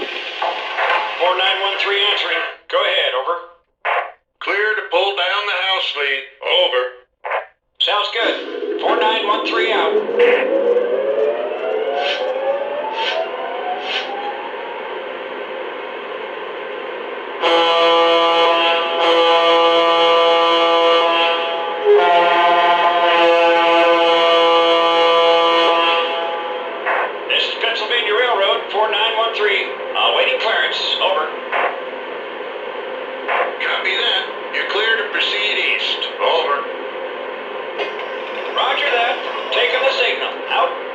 4913 answering. Go ahead, over. Clear to pull down the house lead. Over. Sounds good. 4913 out. This is Pennsylvania Railroad, 4913. Awaiting clearance. Over. Copy that. You're clear to proceed east. Over. Roger that. Taking the signal. Out.